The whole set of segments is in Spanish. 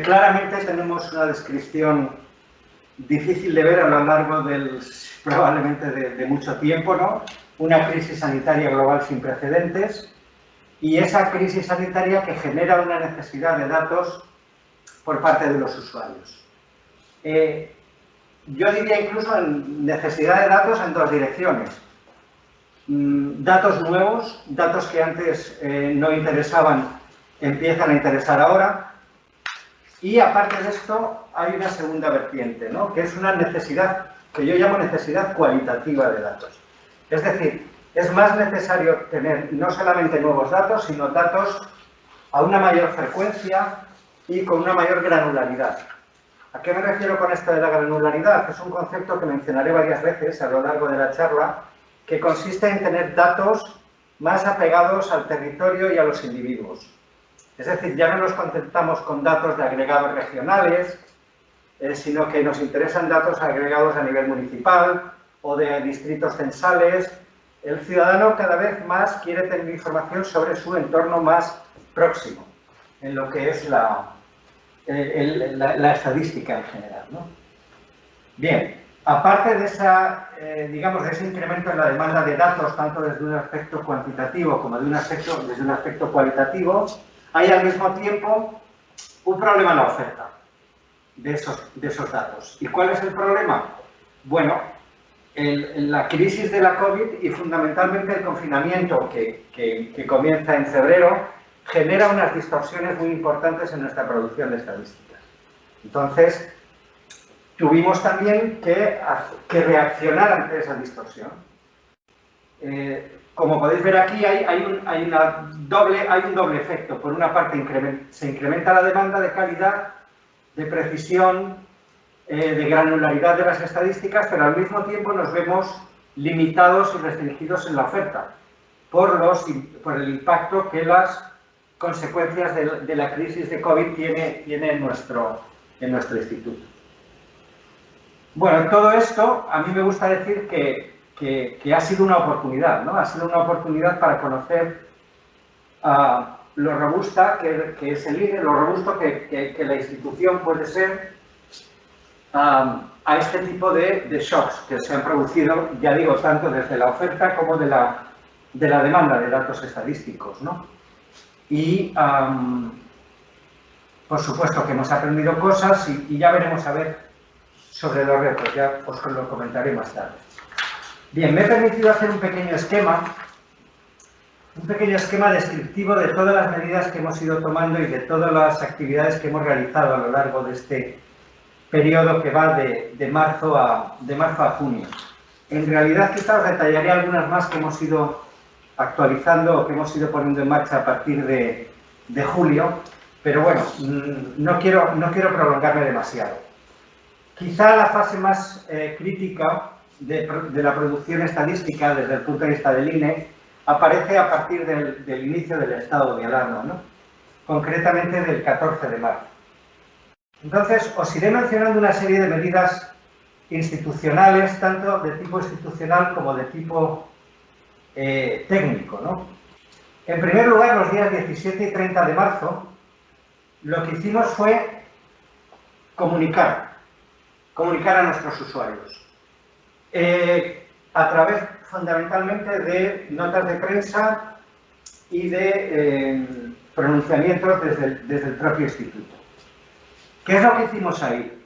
Claramente tenemos una descripción difícil de ver a lo largo probablemente de mucho tiempo, ¿no? Una crisis sanitaria global sin precedentes y esa crisis sanitaria que genera una necesidad de datos por parte de los usuarios. Yo diría incluso en necesidad de datos en dos direcciones. Datos nuevos, datos que antes no interesaban, empiezan a interesar ahora. Y aparte de esto, hay una segunda vertiente, ¿no? Que es una necesidad, que yo llamo necesidad cualitativa de datos. Es decir, es más necesario tener no solamente nuevos datos, sino datos a una mayor frecuencia y con una mayor granularidad. ¿A qué me refiero con esto de la granularidad? Es un concepto que mencionaré varias veces a lo largo de la charla, que consiste en tener datos más apegados al territorio y a los individuos. Es decir, ya no nos contentamos con datos de agregados regionales, sino que nos interesan datos agregados a nivel municipal o de distritos censales. El ciudadano cada vez más quiere tener información sobre su entorno más próximo, en lo que es la estadística en general, ¿no? Bien, aparte de digamos, de ese incremento en la demanda de datos, tanto desde un aspecto cuantitativo como desde un aspecto cualitativo, hay al mismo tiempo un problema en la oferta de esos datos. ¿Y cuál es el problema? Bueno, la crisis de la COVID y fundamentalmente el confinamiento que comienza en febrero genera unas distorsiones muy importantes en nuestra producción de estadísticas. Entonces, tuvimos también que reaccionar ante esa distorsión. Como podéis ver aquí, hay un doble efecto. Por una parte, se incrementa la demanda de calidad, de precisión, de granularidad de las estadísticas, pero al mismo tiempo nos vemos limitados y restringidos en la oferta por el impacto que las consecuencias de la crisis de COVID tiene en nuestro instituto. Bueno, todo esto, a mí me gusta decir que ha sido una oportunidad, ¿no? Ha sido una oportunidad para conocer lo robusta que es el INE, lo robusto que la institución puede ser a este tipo de shocks que se han producido, ya digo, tanto desde la oferta como de la demanda de datos estadísticos, ¿no? Y, por supuesto, que hemos aprendido cosas y ya veremos a ver sobre los retos, ya os lo comentaré más tarde. Bien, me he permitido hacer un pequeño esquema descriptivo de todas las medidas que hemos ido tomando y de todas las actividades que hemos realizado a lo largo de este periodo que va de marzo a junio. En realidad, quizás os detallaré algunas más que hemos ido actualizando o que hemos ido poniendo en marcha a partir de julio, pero bueno, no quiero prolongarme demasiado. Quizá la fase más crítica de la producción estadística desde el punto de vista del INE aparece a partir del inicio del estado de alarma, ¿no? Concretamente del 14 de marzo. Entonces, os iré mencionando una serie de medidas institucionales, tanto de tipo institucional como de tipo técnico, ¿no? En primer lugar, los días 17 y 30 de marzo, lo que hicimos fue comunicar a nuestros usuarios. A través fundamentalmente de notas de prensa y de pronunciamientos desde el propio instituto. ¿Qué es lo que hicimos ahí?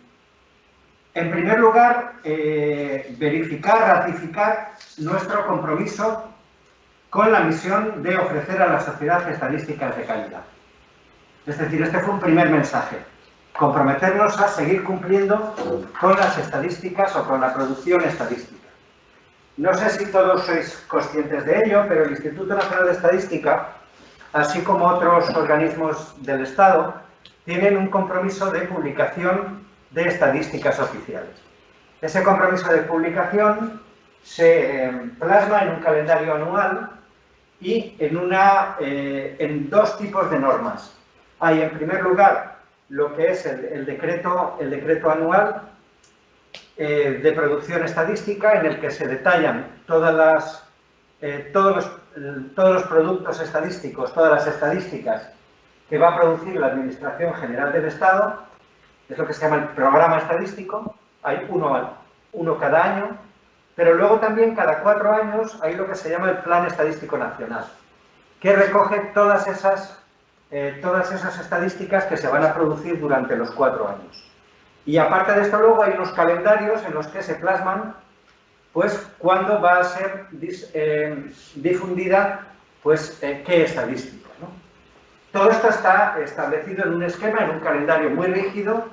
En primer lugar, verificar, ratificar nuestro compromiso con la misión de ofrecer a la sociedad estadísticas de calidad. Es decir, este fue un primer mensaje. Comprometernos a seguir cumpliendo con las estadísticas o con la producción estadística. No sé si todos sois conscientes de ello, pero el Instituto Nacional de Estadística, así como otros organismos del Estado, tienen un compromiso de publicación de estadísticas oficiales. Ese compromiso de publicación se plasma en un calendario anual y en dos tipos de normas. Hay, en primer lugar, lo que es el decreto anual de producción estadística, en el que se detallan todos los productos estadísticos, todas las estadísticas que va a producir la Administración General del Estado, es lo que se llama el programa estadístico, hay uno cada año, pero luego también cada 4 años hay lo que se llama el Plan Estadístico Nacional, que recoge todas esas estadísticas que se van a producir durante los 4 años. Y aparte de esto luego hay unos calendarios en los que se plasman pues cuándo va a ser difundida pues qué estadística, ¿no? Todo esto está establecido en un esquema, en un calendario muy rígido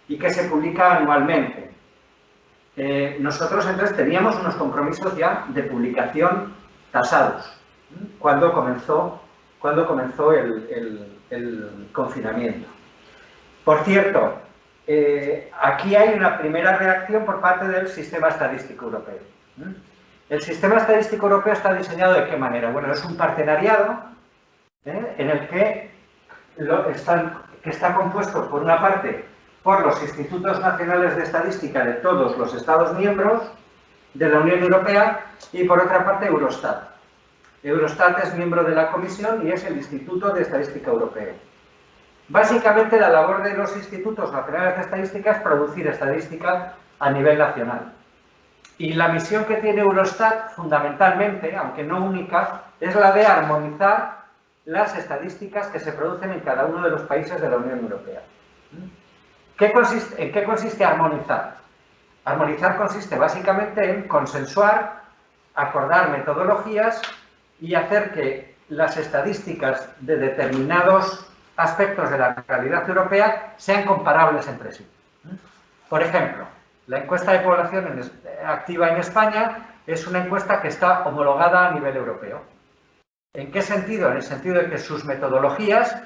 y que se publica anualmente. Nosotros entonces teníamos unos compromisos ya de publicación tasados cuando comenzó el confinamiento. Por cierto, aquí hay una primera reacción por parte del Sistema Estadístico Europeo. El Sistema Estadístico Europeo está diseñado ¿de qué manera? Bueno, es un partenariado en el que está compuesto por una parte por los Institutos Nacionales de Estadística de todos los Estados miembros de la Unión Europea y por otra parte Eurostat. Eurostat es miembro de la Comisión y es el Instituto de Estadística Europeo. Básicamente la labor de los Institutos Nacionales de Estadística es producir estadística a nivel nacional. Y la misión que tiene Eurostat, fundamentalmente, aunque no única, es la de armonizar las estadísticas que se producen en cada uno de los países de la Unión Europea. ¿En qué consiste armonizar? Armonizar consiste básicamente en consensuar, acordar metodologías y hacer que las estadísticas de determinados aspectos de la realidad europea sean comparables entre sí. Por ejemplo, la encuesta de población activa en España es una encuesta que está homologada a nivel europeo. ¿En qué sentido? En el sentido de que sus metodologías,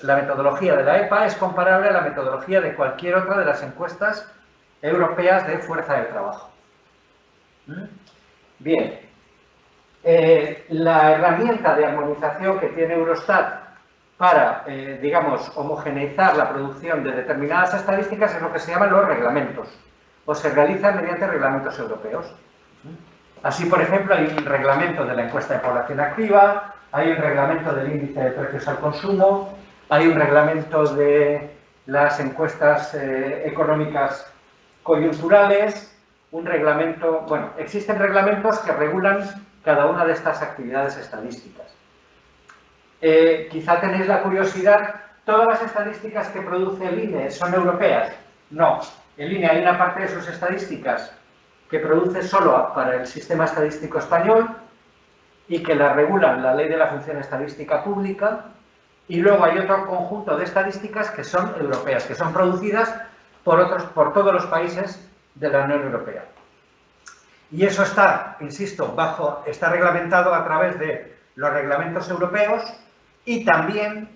la metodología de la EPA es comparable a la metodología de cualquier otra de las encuestas europeas de fuerza de trabajo. Bien, la herramienta de armonización que tiene Eurostat para, digamos, homogeneizar la producción de determinadas estadísticas es lo que se llaman los reglamentos, o se realizan mediante reglamentos europeos. Así, por ejemplo, hay un reglamento de la encuesta de población activa, hay un reglamento del índice de precios al consumo, hay un reglamento de las encuestas económicas coyunturales, un reglamento... Bueno, existen reglamentos que regulan cada una de estas actividades estadísticas. Quizá tenéis la curiosidad, ¿todas las estadísticas que produce el INE son europeas? No, el INE hay una parte de sus estadísticas que produce solo para el sistema estadístico español y que la regulan la Ley de la Función Estadística Pública, y luego hay otro conjunto de estadísticas que son europeas, que son producidas por todos los países de la Unión Europea. Y eso está, insisto, está reglamentado a través de los reglamentos europeos y también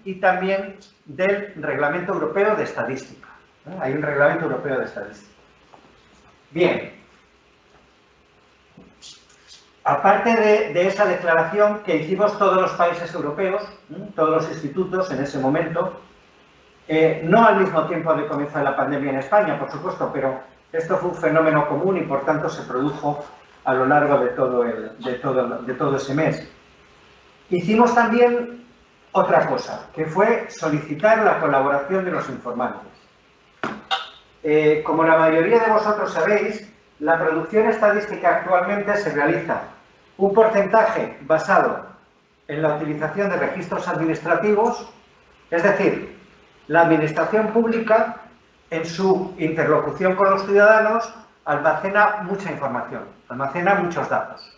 del Reglamento Europeo de Estadística. Hay un Reglamento Europeo de Estadística. Bien. Aparte de esa declaración que hicimos todos los países europeos, todos los institutos en ese momento, no al mismo tiempo de comenzar la pandemia en España, por supuesto, pero esto fue un fenómeno común y por tanto se produjo a lo largo de todo ese mes. Hicimos también otra cosa, que fue solicitar la colaboración de los informantes. Como la mayoría de vosotros sabéis, la producción estadística actualmente se realiza un porcentaje basado en la utilización de registros administrativos, es decir, la administración pública, en su interlocución con los ciudadanos, almacena mucha información, almacena muchos datos.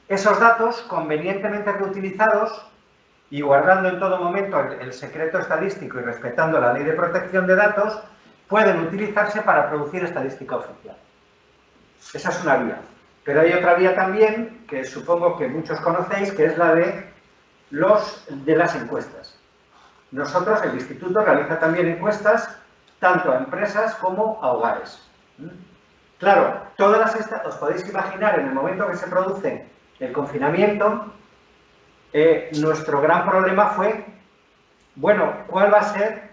Esos datos, convenientemente reutilizados y guardando en todo momento el secreto estadístico y respetando la Ley de Protección de Datos, pueden utilizarse para producir estadística oficial. Esa es una vía. Pero hay otra vía también, que supongo que muchos conocéis, que es la de las encuestas. Nosotros, el Instituto, realiza también encuestas tanto a empresas como a hogares. Claro, todas estas, os podéis imaginar, en el momento que se produce el confinamiento, nuestro gran problema fue, bueno, ¿cuál va a ser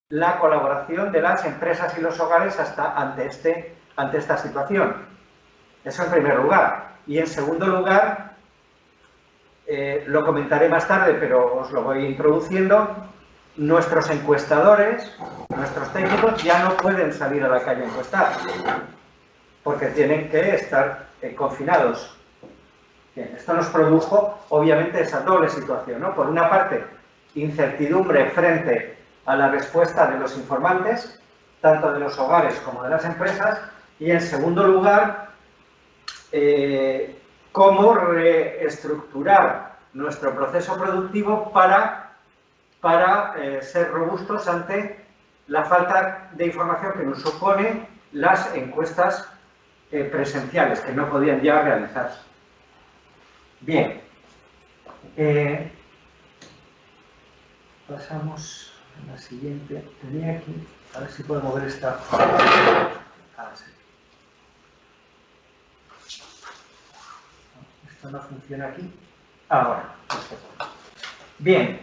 la colaboración de las empresas y los hogares ante esta situación? Eso en primer lugar. Y en segundo lugar, lo comentaré más tarde, pero os lo voy introduciendo, nuestros encuestadores, nuestros técnicos ya no pueden salir a la calle a encuestar, porque tienen que estar confinados. Bien, esto nos produjo, obviamente, esa doble situación, ¿no? Por una parte, incertidumbre frente a la respuesta de los informantes, tanto de los hogares como de las empresas, y en segundo lugar, cómo reestructurar nuestro proceso productivo para ser robustos ante la falta de información que nos supone las encuestas presenciales, que no podían ya realizarse. Bien, pasamos a la siguiente. Tenía aquí, a ver si puedo mover esta. Sí. Esto no funciona aquí. Ahora, perfecto. Bien,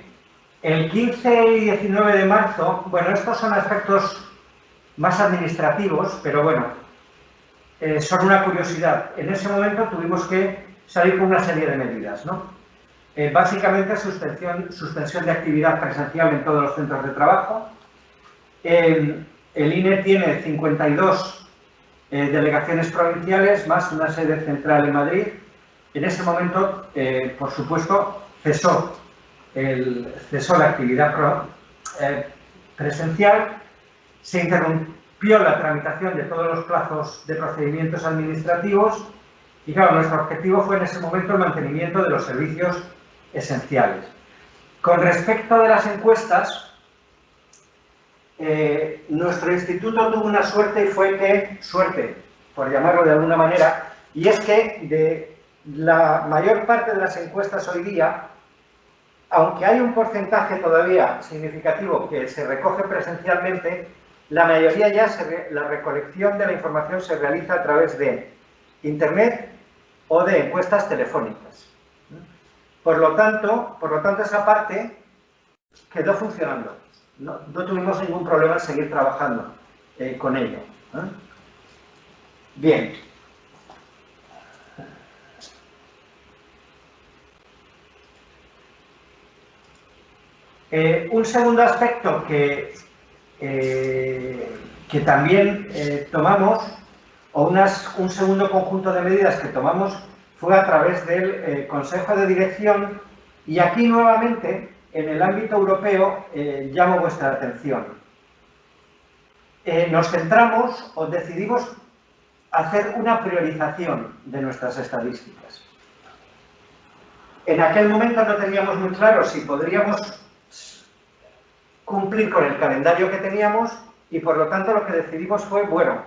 el 15 y 19 de marzo, bueno, estos son aspectos más administrativos, pero bueno, son una curiosidad. En ese momento tuvimos que salir con una serie de medidas, ¿no? Básicamente suspensión de actividad presencial en todos los centros de trabajo. El INE tiene 52 delegaciones provinciales, más una sede central en Madrid. En ese momento, por supuesto, cesó la actividad presencial, se interrumpió la tramitación de todos los plazos de procedimientos administrativos y, claro, nuestro objetivo fue en ese momento el mantenimiento de los servicios esenciales. Con respecto de las encuestas, nuestro instituto tuvo una suerte y fue que, suerte, por llamarlo de alguna manera, y es que de la mayor parte de las encuestas hoy día, aunque hay un porcentaje todavía significativo que se recoge presencialmente, la mayoría ya, la recolección de la información se realiza a través de Internet o de encuestas telefónicas. Por lo tanto esa parte quedó funcionando. No tuvimos ningún problema en seguir trabajando con ello. Bien. Un segundo aspecto que también tomamos, o un segundo conjunto de medidas que tomamos, fue a través del Consejo de Dirección, y aquí nuevamente, en el ámbito europeo, llamo vuestra atención. Nos centramos o decidimos hacer una priorización de nuestras estadísticas. En aquel momento no teníamos muy claro si podríamos cumplir con el calendario que teníamos y, por lo tanto, lo que decidimos fue, bueno,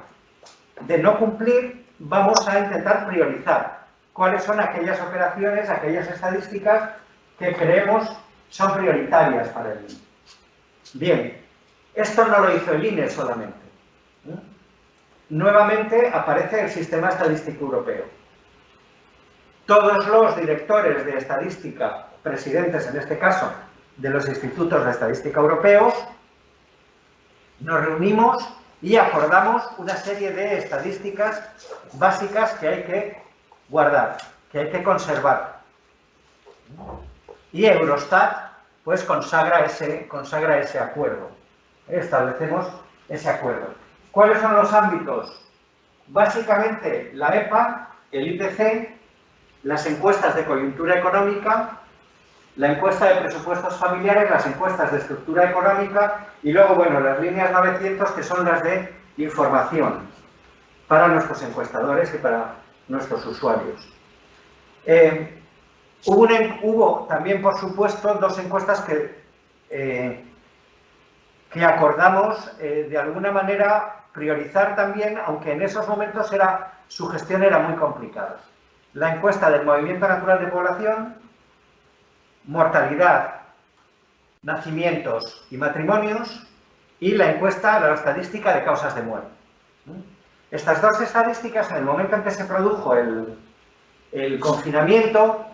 de no cumplir, vamos a intentar priorizar cuáles son aquellas operaciones, aquellas estadísticas que creemos son prioritarias para el INE. Bien, esto no lo hizo el INE solamente. Nuevamente aparece el Sistema Estadístico Europeo. Todos los directores de estadística, presidentes en este caso, de los institutos de estadística europeos, nos reunimos y acordamos una serie de estadísticas básicas que hay que guardar, que hay que conservar. Y Eurostat pues consagra ese acuerdo. Establecemos ese acuerdo. ¿Cuáles son los ámbitos? Básicamente la EPA, el IPC, las encuestas de coyuntura económica, la encuesta de presupuestos familiares, las encuestas de estructura económica y luego, bueno, las líneas 900, que son las de información para nuestros encuestadores y para nuestros usuarios. Hubo también, por supuesto, dos encuestas que acordamos de alguna manera priorizar también, aunque en esos momentos su gestión era muy complicada. La encuesta del Movimiento Natural de Población, mortalidad, nacimientos y matrimonios, y la encuesta de la estadística de causas de muerte. Estas dos estadísticas, en el momento en que se produjo el confinamiento,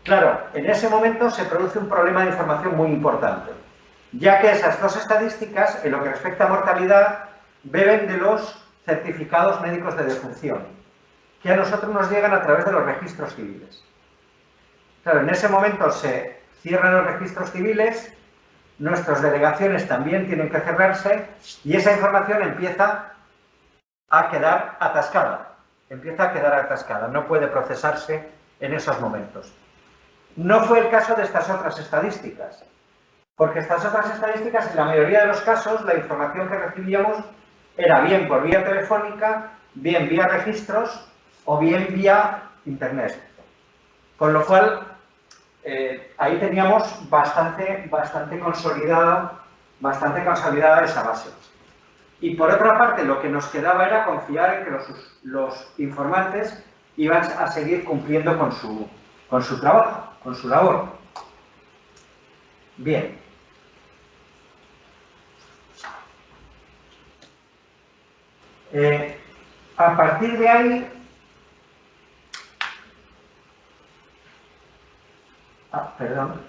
claro, en ese momento se produce un problema de información muy importante, ya que esas dos estadísticas, en lo que respecta a mortalidad, beben de los certificados médicos de defunción, que a nosotros nos llegan a través de los registros civiles. Claro, en ese momento se cierran los registros civiles, nuestras delegaciones también tienen que cerrarse y esa información empieza a quedar atascada. No puede procesarse en esos momentos. No fue el caso de estas otras estadísticas, porque estas otras estadísticas, en la mayoría de los casos, la información que recibíamos era bien por vía telefónica, bien vía registros o bien vía internet. Con lo cual, ahí teníamos bastante consolidada esa base. Y por otra parte, lo que nos quedaba era confiar en que los informantes iban a seguir cumpliendo con su trabajo, con su labor. Bien. A partir de ahí, perdón.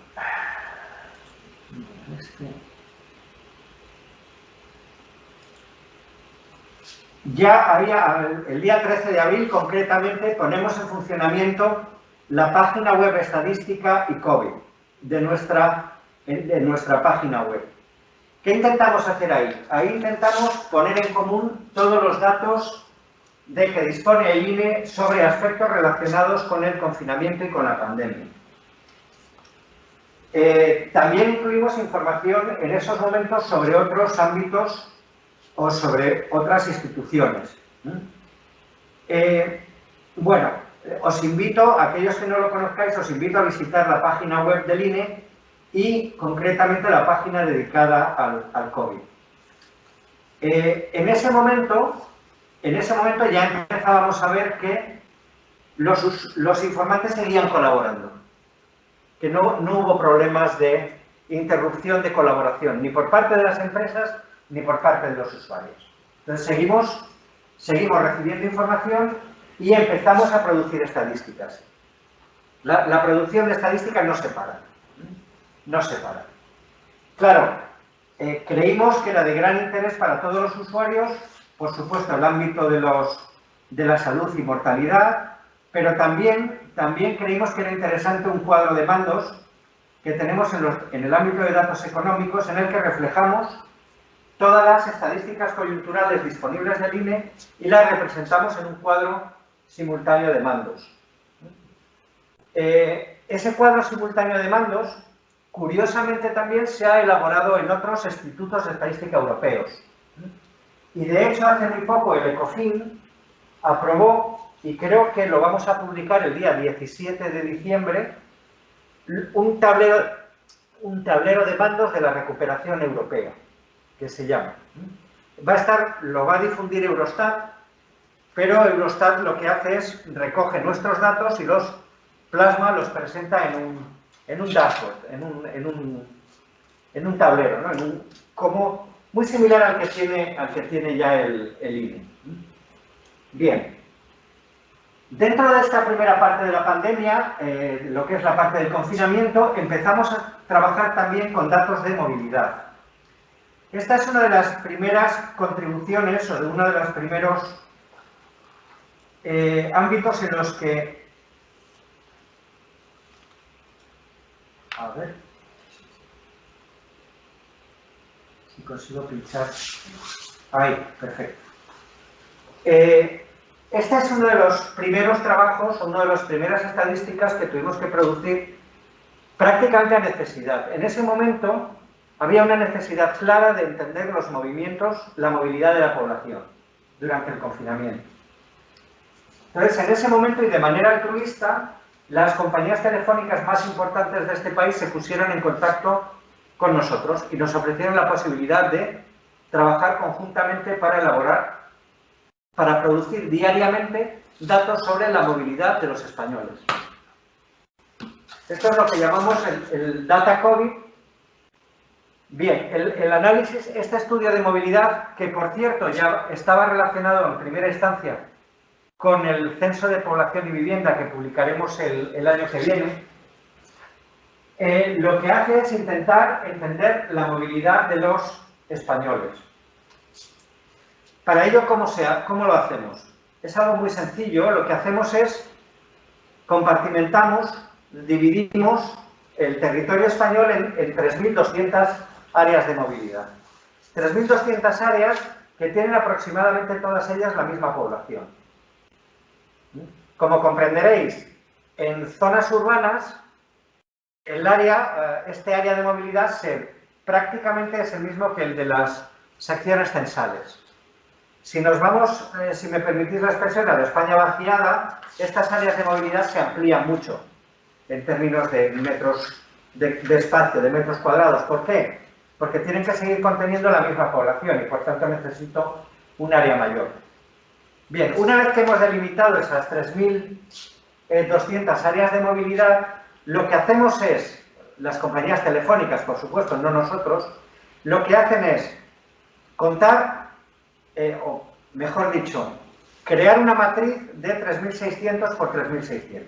Ya había, el día 13 de abril concretamente, ponemos en funcionamiento la página web estadística y COVID de nuestra página web. ¿Qué intentamos hacer ahí? Ahí intentamos poner en común todos los datos de que dispone el INE sobre aspectos relacionados con el confinamiento y con la pandemia. También incluimos información en esos momentos sobre otros ámbitos o sobre otras instituciones. Bueno, os invito, aquellos que no lo conozcáis, os invito a visitar la página web del INE y concretamente la página dedicada al COVID. En ese momento ya empezábamos a ver que los informantes seguían colaborando, que no hubo problemas de interrupción de colaboración, ni por parte de las empresas ni por parte de los usuarios. Entonces seguimos recibiendo información y empezamos a producir estadísticas. La producción de estadísticas no se para. Claro, creímos que era de gran interés para todos los usuarios, por supuesto, el ámbito de la salud y mortalidad, pero también creímos que era interesante un cuadro de mandos que tenemos en el ámbito de datos económicos, en el que reflejamos todas las estadísticas coyunturales disponibles del INE y las representamos en un cuadro simultáneo de mandos. Ese cuadro simultáneo de mandos, curiosamente, también se ha elaborado en otros institutos de estadística europeos. Y de hecho, hace muy poco el ECOFIN aprobó, y creo que lo vamos a publicar el día 17 de diciembre, un tablero de mandos de la recuperación europea, que se llama. Lo va a difundir Eurostat, pero Eurostat lo que hace es recoge nuestros datos y los plasma, los presenta en un dashboard, en un tablero, ¿no? Como muy similar al que tiene ya el INE. Bien. Dentro de esta primera parte de la pandemia, lo que es la parte del confinamiento, empezamos a trabajar también con datos de movilidad. Esta es una de las primeras contribuciones o de uno de los primeros ámbitos en los que... A ver si consigo pinchar. Ahí, perfecto. Este es uno de los primeros trabajos, una de las primeras estadísticas que tuvimos que producir prácticamente a necesidad. En ese momento había una necesidad clara de entender los movimientos, la movilidad de la población durante el confinamiento. Entonces, en ese momento y de manera altruista, las compañías telefónicas más importantes de este país se pusieron en contacto con nosotros y nos ofrecieron la posibilidad de trabajar conjuntamente para producir diariamente datos sobre la movilidad de los españoles. Esto es lo que llamamos el Data COVID. Bien, el análisis, este estudio de movilidad, que por cierto ya estaba relacionado en primera instancia con el Censo de Población y Vivienda que publicaremos el año que viene, lo que hace es intentar entender la movilidad de los españoles. Para ello, ¿cómo lo hacemos? Es algo muy sencillo. Lo que hacemos es compartimentamos dividimos el territorio español en 3.200 áreas de movilidad. 3.200 áreas que tienen aproximadamente todas ellas la misma población. Como comprenderéis, en zonas urbanas, este área de movilidad prácticamente es el mismo que el de las secciones censales. Si nos vamos, si me permitís la expresión, a la España vaciada, estas áreas de movilidad se amplían mucho en términos de metros de espacio, de metros cuadrados. ¿Por qué? Porque tienen que seguir conteniendo la misma población y por tanto necesito un área mayor. Bien, una vez que hemos delimitado esas 3.200 áreas de movilidad, lo que hacemos es, las compañías telefónicas, por supuesto, no nosotros, lo que hacen es contar, o mejor dicho, crear una matriz de 3.600 por 3.600.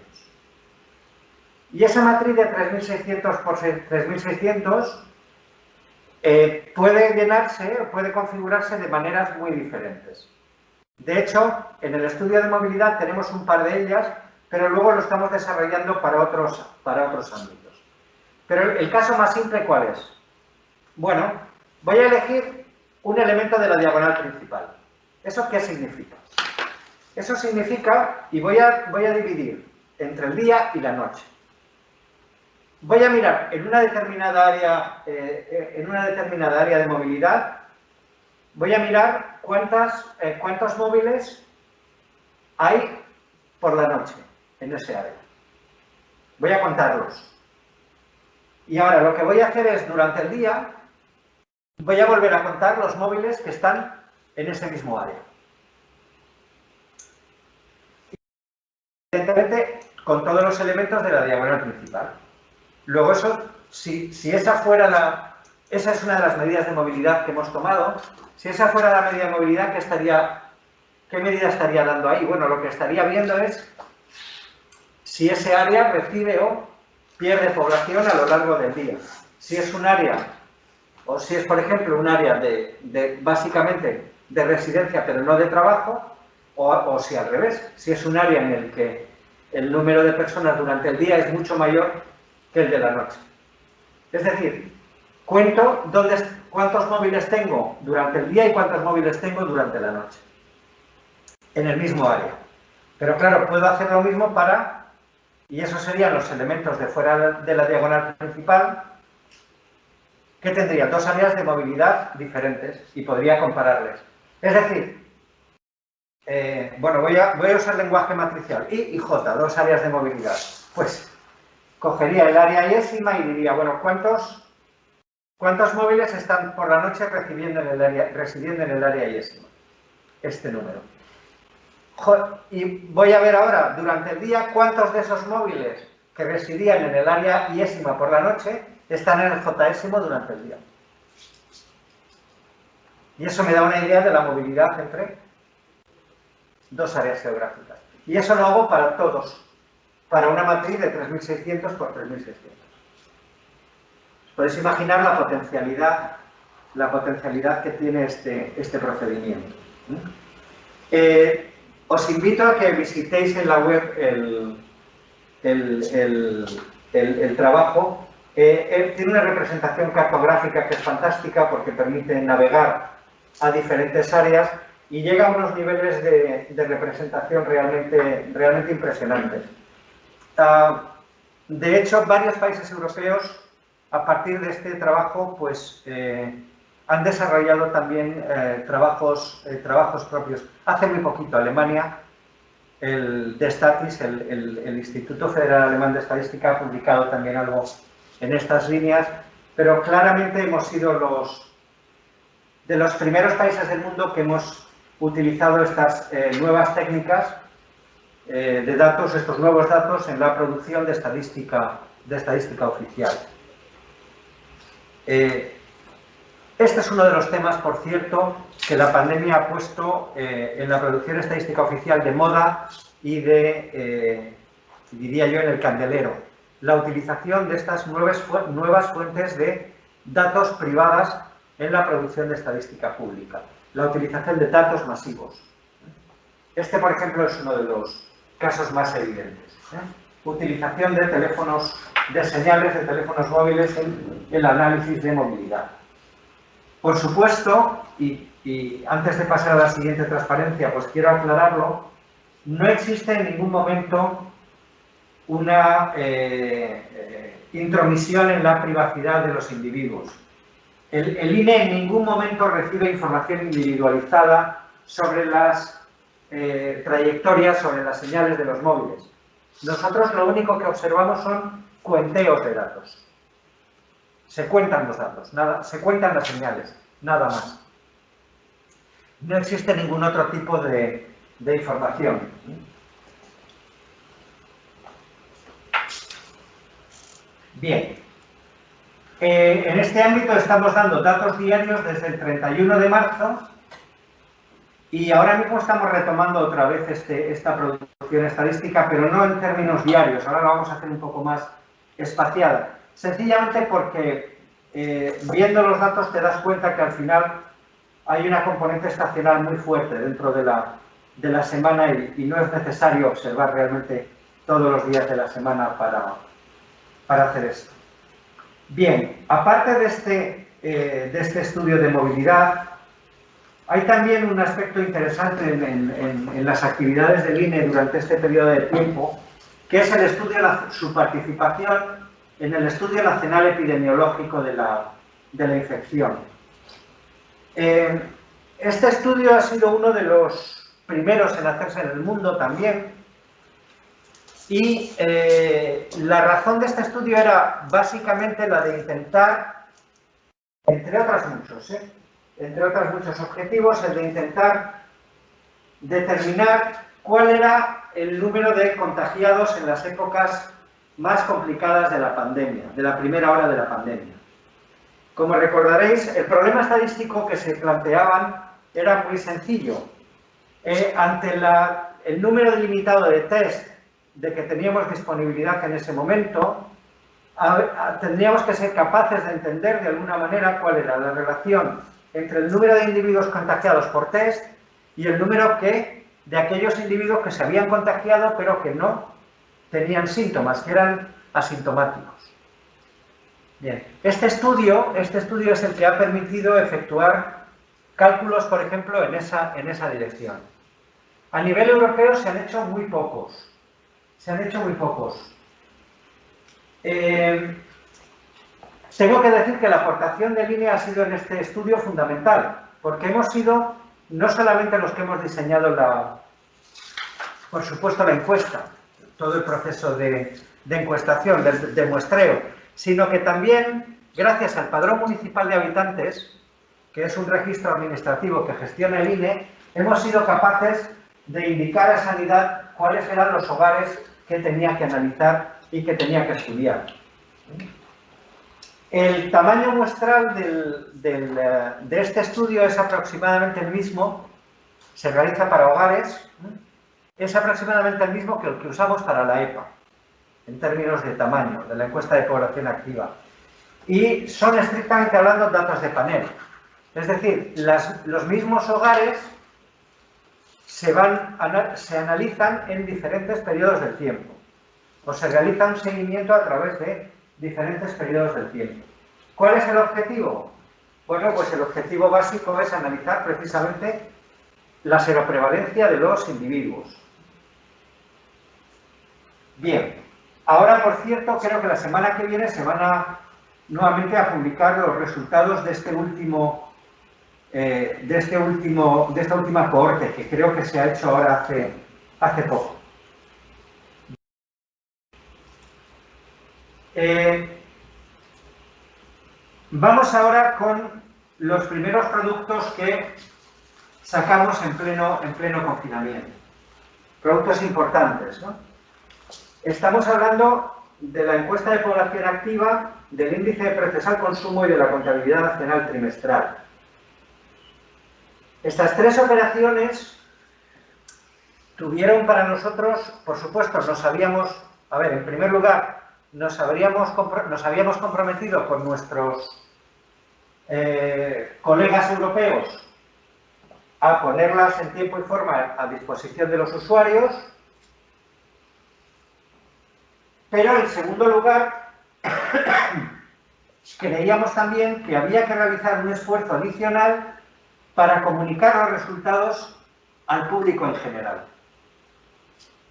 Y esa matriz de 3.600 por 3.600 puede llenarse, puede configurarse de maneras muy diferentes. De hecho, en el estudio de movilidad tenemos un par de ellas, pero luego lo estamos desarrollando para otros ámbitos. Pero el caso más simple, ¿cuál es? Bueno, voy a elegir un elemento de la diagonal principal. ¿Eso qué significa? Eso significa, y voy a dividir entre el día y la noche. Voy a mirar en una determinada área de movilidad, voy a mirar cuántos móviles hay por la noche en ese área. Voy a contarlos. Y ahora lo que voy a hacer es, durante el día, voy a volver a contar los móviles que están en ese mismo área. Evidentemente, con todos los elementos de la diagonal principal. Luego eso, si esa es una de las medidas de movilidad que hemos tomado, si esa fuera la medida de movilidad, ¿qué medida estaría dando ahí? Bueno, lo que estaría viendo es si ese área recibe o pierde población a lo largo del día. Si es un área, o si es, por ejemplo, un área básicamente de residencia, pero no de trabajo, o si al revés, si es un área en el que el número de personas durante el día es mucho mayor que el de la noche. Es decir, cuento cuántos móviles tengo durante el día y cuántos móviles tengo durante la noche, en el mismo área. Pero claro, puedo hacer lo mismo y esos serían los elementos de fuera de la diagonal principal, que tendría dos áreas de movilidad diferentes y podría compararles. Es decir, bueno, voy a usar lenguaje matricial. I y J, dos áreas de movilidad. Pues cogería el área yésima y diría, bueno, ¿cuántos móviles están por la noche residiendo en el área yésima? Este número. Y voy a ver ahora, durante el día, cuántos de esos móviles que residían en el área yésima por la noche están en el jésimo durante el día. Y eso me da una idea de la movilidad entre dos áreas geográficas. Y eso lo hago para todos, para una matriz de 3.600 por 3.600. Podéis imaginar la potencialidad que tiene este procedimiento. Os invito a que visitéis en la web el trabajo. Tiene una representación cartográfica que es fantástica porque permite navegar a diferentes áreas y llega a unos niveles de representación realmente impresionantes. De hecho, varios países europeos, a partir de este trabajo, pues han desarrollado también trabajos propios. Hace muy poquito, Alemania, el DESTATIS, el Instituto Federal Alemán de Estadística, ha publicado también algo en estas líneas, pero claramente hemos sido de los primeros países del mundo que hemos utilizado estas nuevas técnicas de datos, estos nuevos datos en la producción de estadística oficial. Este es uno de los temas, por cierto, que la pandemia ha puesto en la producción estadística oficial de moda y diría yo, en el candelero. La utilización de estas nuevas fuentes de datos privadas en la producción de estadística pública. La utilización de datos masivos. Este, por ejemplo, es uno de los casos más evidentes. utilización de teléfonos, de señales de teléfonos móviles en el análisis de movilidad. Por supuesto, y antes de pasar a la siguiente transparencia, pues quiero aclararlo, no existe en ningún momento una intromisión en la privacidad de los individuos. El INE en ningún momento recibe información individualizada sobre las trayectorias, sobre las señales de los móviles. Nosotros lo único que observamos son cuenteos de datos. Se cuentan los datos, se cuentan las señales, nada más. No existe ningún otro tipo de información. Bien. En este ámbito estamos dando datos diarios desde el 31 de marzo y ahora mismo estamos retomando otra vez esta producción estadística, pero no en términos diarios, ahora lo vamos a hacer un poco más espaciada. Sencillamente porque viendo los datos te das cuenta que al final hay una componente estacional muy fuerte dentro de la semana y no es necesario observar realmente todos los días de la semana para hacer esto. Bien, aparte de este estudio de movilidad, hay también un aspecto interesante en las actividades del INE durante este periodo de tiempo, que es el estudio su participación en el estudio nacional epidemiológico de la infección. Este estudio ha sido uno de los primeros en hacerse en el mundo también, y la razón de este estudio era básicamente la de intentar, entre otros muchos objetivos, el de intentar determinar cuál era el número de contagiados en las épocas más complicadas de la pandemia, de la primera hora de la pandemia. Como recordaréis, el problema estadístico que se planteaban era muy sencillo. Ante el número limitado de test de que teníamos disponibilidad en ese momento, tendríamos que ser capaces de entender de alguna manera cuál era la relación entre el número de individuos contagiados por test y el número de aquellos individuos que se habían contagiado pero que no tenían síntomas, que eran asintomáticos. Bien, este estudio es el que ha permitido efectuar cálculos, por ejemplo, en esa dirección. A nivel europeo se han hecho muy pocos. Tengo que decir que la aportación del INE ha sido en este estudio fundamental, porque hemos sido no solamente los que hemos diseñado por supuesto, la encuesta, todo el proceso de encuestación, de muestreo, sino que también, gracias al Padrón Municipal de Habitantes, que es un registro administrativo que gestiona el INE, hemos sido capaces de indicar a Sanidad cuáles eran los hogares que tenía que analizar y que tenía que estudiar. El tamaño muestral de este estudio es aproximadamente el mismo, se realiza para hogares, es aproximadamente el mismo que el que usamos para la EPA, en términos de tamaño, de la encuesta de población activa. Y son, estrictamente hablando, datos de panel. Es decir, los mismos hogares se analizan en diferentes periodos del tiempo, o se realiza un seguimiento a través de diferentes periodos del tiempo. ¿Cuál es el objetivo? Bueno, pues el objetivo básico es analizar precisamente la seroprevalencia de los individuos. Bien, ahora, por cierto, creo que la semana que viene se van nuevamente a publicar los resultados de esta última cohorte, que creo que se ha hecho ahora hace poco. Vamos ahora con los primeros productos que sacamos en pleno confinamiento. Productos importantes, ¿no? Estamos hablando de la encuesta de población activa, del índice de precios al consumo y de la contabilidad nacional trimestral. Estas tres operaciones tuvieron para nosotros, por supuesto, en primer lugar, nos habíamos comprometido con nuestros colegas europeos a ponerlas en tiempo y forma a disposición de los usuarios. Pero en segundo lugar, creíamos también que había que realizar un esfuerzo adicional para comunicar los resultados al público en general.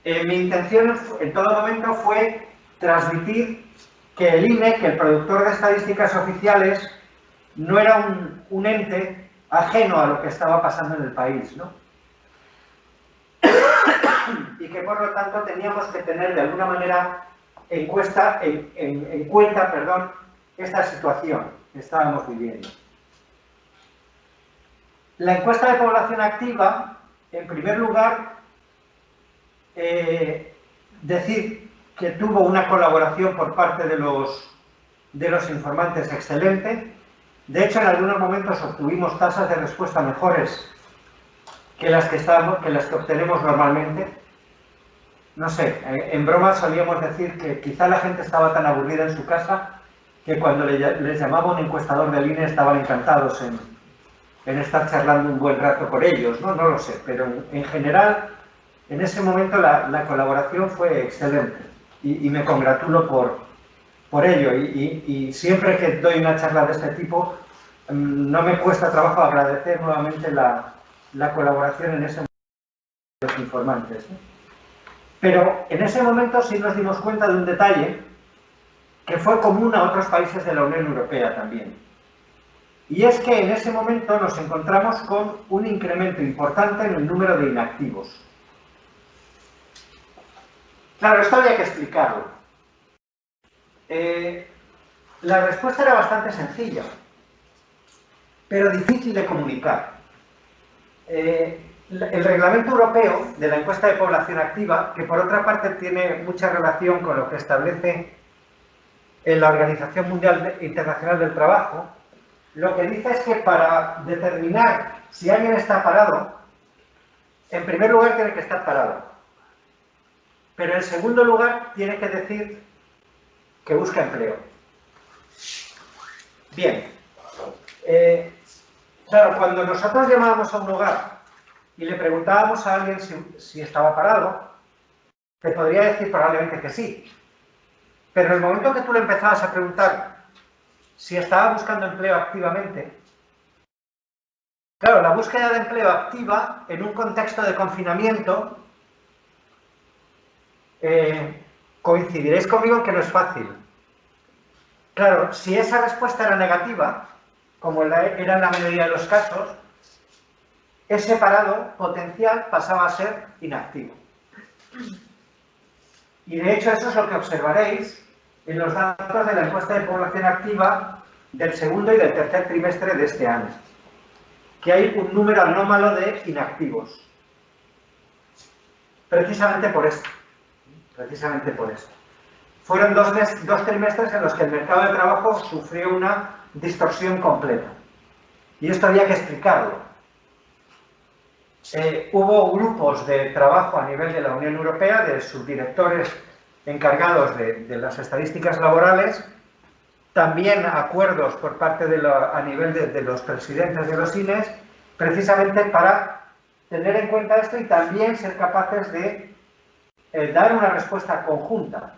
Mi intención en todo momento fue transmitir que el INE, que el productor de estadísticas oficiales, no era un ente ajeno a lo que estaba pasando en el país, ¿no? Y que por lo tanto teníamos que tener de alguna manera en cuenta esta situación que estábamos viviendo. La encuesta de población activa, en primer lugar, decir que tuvo una colaboración por parte de los informantes excelente. De hecho, en algunos momentos obtuvimos tasas de respuesta mejores que las que obtenemos normalmente. No sé, en broma solíamos decir que quizá la gente estaba tan aburrida en su casa que cuando les llamaba un encuestador del INE estaban encantados en estar charlando un buen rato con ellos, ¿no? No lo sé, pero en general, en ese momento la colaboración fue excelente y me congratulo por ello. Y siempre que doy una charla de este tipo, no me cuesta trabajo agradecer nuevamente la colaboración en ese momento de los informantes, ¿no? Pero en ese momento sí nos dimos cuenta de un detalle que fue común a otros países de la Unión Europea también. Y es que en ese momento nos encontramos con un incremento importante en el número de inactivos. Claro, esto había que explicarlo. La respuesta era bastante sencilla, pero difícil de comunicar. El reglamento europeo de la encuesta de población activa, que por otra parte tiene mucha relación con lo que establece la Organización Mundial Internacional del Trabajo, lo que dice es que para determinar si alguien está parado, en primer lugar tiene que estar parado, pero en segundo lugar tiene que decir que busca empleo. Bien, claro, cuando nosotros llamábamos a un hogar y le preguntábamos a alguien si estaba parado, te podría decir probablemente que sí. Pero en el momento que tú le empezabas a preguntar si estaba buscando empleo activamente, claro, la búsqueda de empleo activa en un contexto de confinamiento, coincidiréis conmigo en que no es fácil. Claro, si esa respuesta era negativa, como era en la mayoría de los casos, ese parado potencial pasaba a ser inactivo. Y de hecho eso es lo que observaréis en los datos de la encuesta de población activa del segundo y del tercer trimestre de este año, que hay un número anómalo de inactivos. Precisamente por esto. Precisamente por esto. Fueron dos trimestres en los que el mercado de trabajo sufrió una distorsión completa. Y esto había que explicarlo. Hubo grupos de trabajo a nivel de la Unión Europea, de subdirectores encargados de las estadísticas laborales, también acuerdos por parte a nivel de los presidentes de los INES, precisamente para tener en cuenta esto y también ser capaces de dar una respuesta conjunta.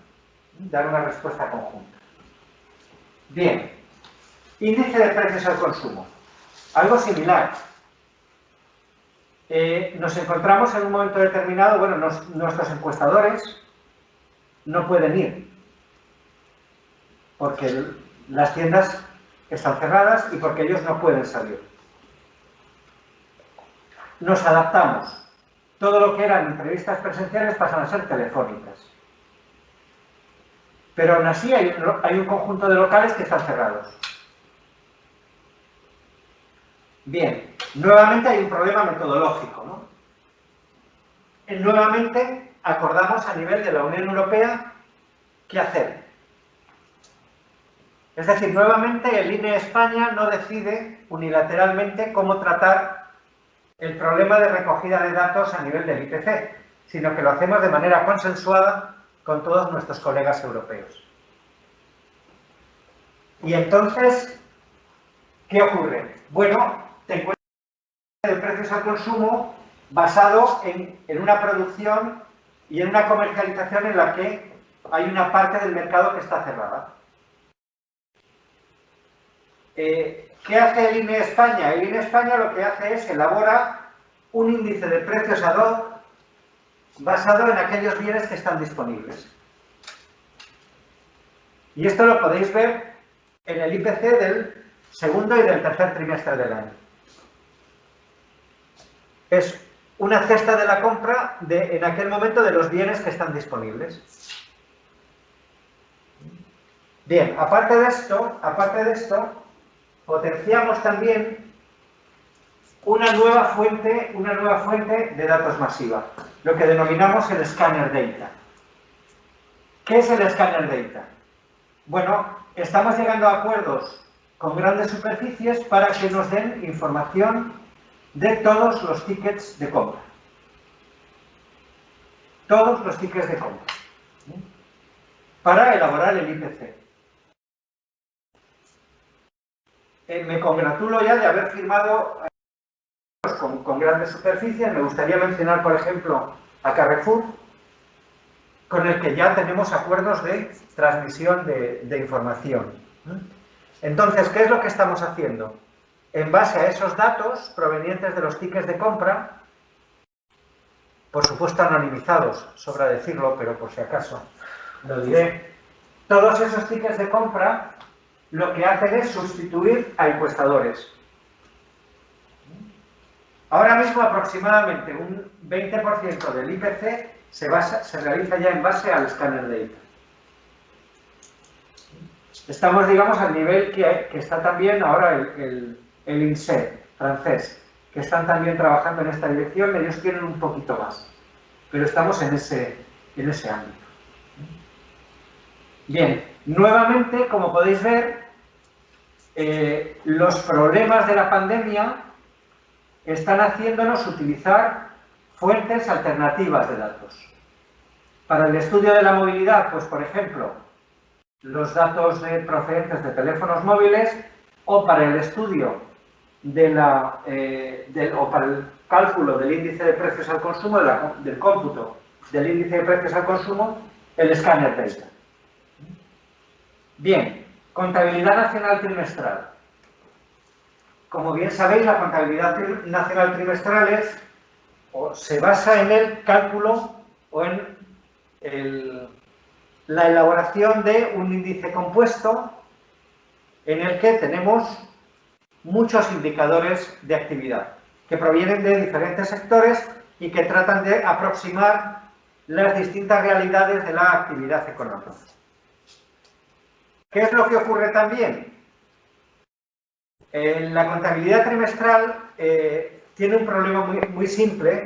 Bien, índice de precios al consumo. Algo similar. Nos encontramos en un momento determinado, bueno, nuestros encuestadores no pueden ir porque las tiendas están cerradas y porque ellos no pueden salir. Nos adaptamos. Todo lo que eran entrevistas presenciales pasan a ser telefónicas. Pero aún así hay un conjunto de locales que están cerrados. Bien, nuevamente hay un problema metodológico, ¿no? Nuevamente acordamos a nivel de la Unión Europea qué hacer. Es decir, nuevamente el INE España no decide unilateralmente cómo tratar el problema de recogida de datos a nivel del IPC, sino que lo hacemos de manera consensuada con todos nuestros colegas europeos. Y entonces, ¿qué ocurre? Bueno, te encuentras de precios al consumo basado en una producción y en una comercialización en la que hay una parte del mercado que está cerrada. ¿Qué hace el INE España? El INE España lo que hace es elabora un índice de precios ad hoc basado en aquellos bienes que están disponibles. Y esto lo podéis ver en el IPC del segundo y del tercer trimestre del año. Es una cesta de la compra en aquel momento de los bienes que están disponibles. Bien, aparte de esto, potenciamos también una nueva fuente de datos masiva, lo que denominamos el Scanner Data. ¿Qué es el Scanner Data? Bueno, estamos llegando a acuerdos con grandes superficies para que nos den información de todos los tickets de compra. Todos los tickets de compra. Para elaborar el IPC. Me congratulo ya de haber firmado con grandes superficies. Me gustaría mencionar, por ejemplo, a Carrefour, con el que ya tenemos acuerdos de transmisión de información. Entonces, ¿qué es lo que estamos haciendo? En base a esos datos provenientes de los tickets de compra, por supuesto anonimizados, sobra decirlo, pero por si acaso lo diré, todos esos tickets de compra lo que hacen es sustituir a encuestadores. Ahora mismo aproximadamente un 20% del IPC se realiza ya en base al Scanner Data. Estamos, digamos, al nivel que está también ahora el INSEE francés, que están también trabajando en esta dirección. Ellos quieren un poquito más, pero estamos en ese ámbito. Bien, nuevamente, como podéis ver, los problemas de la pandemia están haciéndonos utilizar fuentes alternativas de datos. Para el estudio de la movilidad, pues por ejemplo, los datos procedentes de teléfonos móviles, o para el estudio o para el cálculo del índice de precios al consumo, del cómputo del índice de precios al consumo, el Scanner Data. Bien, contabilidad nacional trimestral. Como bien sabéis, la contabilidad nacional trimestral se basa en el cálculo o en la elaboración de un índice compuesto en el que tenemos muchos indicadores de actividad que provienen de diferentes sectores y que tratan de aproximar las distintas realidades de la actividad económica. ¿Qué es lo que ocurre también? La contabilidad trimestral tiene un problema muy simple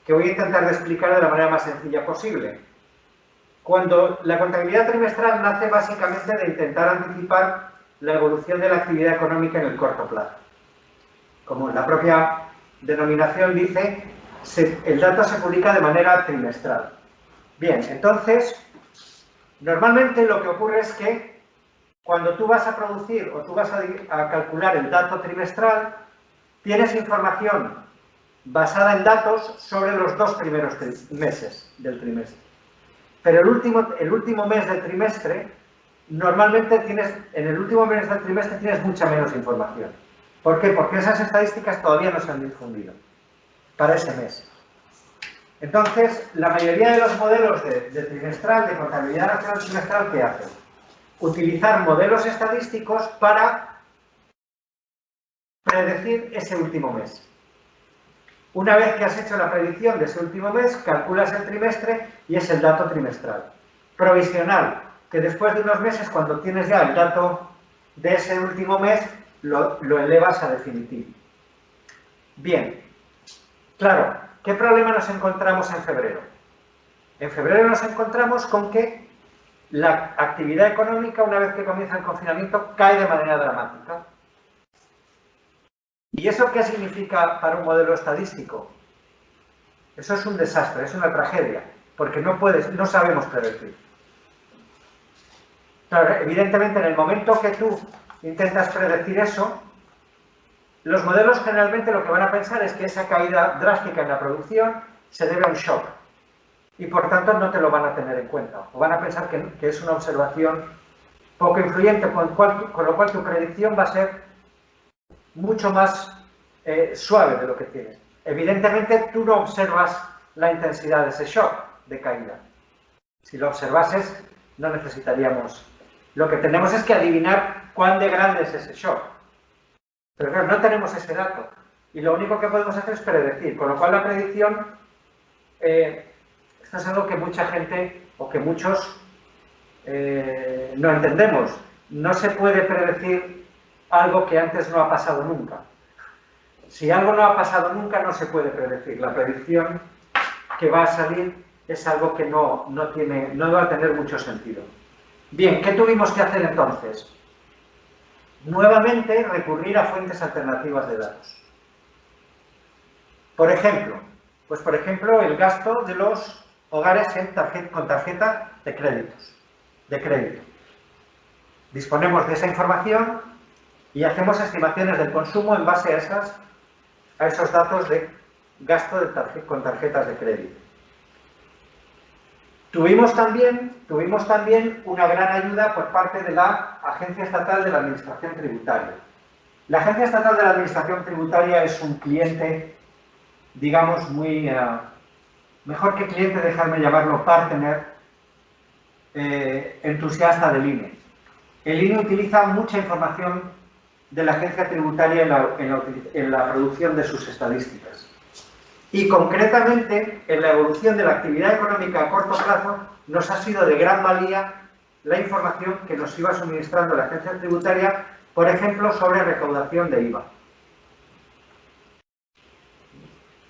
que voy a intentar de explicar de la manera más sencilla posible. Cuando la contabilidad trimestral nace básicamente de intentar anticipar la evolución de la actividad económica en el corto plazo. Como la propia denominación dice, el dato se publica de manera trimestral. Bien, entonces, normalmente lo que ocurre es que cuando tú vas a producir o tú vas a calcular el dato trimestral, tienes información basada en datos sobre los 2 primeros meses del trimestre. Pero el último mes del trimestre, normalmente en el último mes del trimestre tienes mucha menos información. ¿Por qué? Porque esas estadísticas todavía no se han difundido para ese mes. Entonces, la mayoría de los modelos de trimestral, de contabilidad nacional trimestral, ¿qué hacen? Utilizar modelos estadísticos para predecir ese último mes. Una vez que has hecho la predicción de ese último mes, calculas el trimestre y es el dato trimestral. Provisional, que después de unos meses, cuando tienes ya el dato de ese último mes, lo elevas a definitivo. Bien, claro, ¿qué problema nos encontramos en febrero? En febrero nos encontramos con que la actividad económica, una vez que comienza el confinamiento, cae de manera dramática. ¿Y eso qué significa para un modelo estadístico? Eso es un desastre, es una tragedia, porque no sabemos predecir. Claro, evidentemente, en el momento que tú intentas predecir eso, los modelos generalmente lo que van a pensar es que esa caída drástica en la producción se debe a un shock. y por tanto no te lo van a tener en cuenta, o van a pensar que es una observación poco influyente, con lo cual tu predicción va a ser mucho más suave de lo que tienes. Evidentemente tú no observas la intensidad de ese shock de caída. Si lo observases, no necesitaríamos. Lo que tenemos es que adivinar cuán de grande es ese shock. Pero claro, no tenemos ese dato. Y lo único que podemos hacer es predecir. Con lo cual la predicción, esto es algo que mucha gente, o que muchos, no entendemos. No se puede predecir algo que antes no ha pasado nunca. Si algo no ha pasado nunca, no se puede predecir. La predicción que va a salir es algo que no va a tener mucho sentido. Bien, ¿qué tuvimos que hacer entonces? Nuevamente recurrir a fuentes alternativas de datos. Por ejemplo, el gasto de los hogares con tarjeta de crédito. Disponemos de esa información y hacemos estimaciones del consumo en base a esos datos de gasto con tarjetas de crédito. Tuvimos también una gran ayuda por parte de la Agencia Estatal de la Administración Tributaria. La Agencia Estatal de la Administración Tributaria es un cliente, digamos, muy... mejor que cliente, dejarme llamarlo partner, entusiasta del INE. El INE utiliza mucha información de la Agencia Tributaria en la producción de sus estadísticas. Y concretamente, en la evolución de la actividad económica a corto plazo, nos ha sido de gran valía la información que nos iba suministrando la Agencia Tributaria, por ejemplo, sobre recaudación de IVA.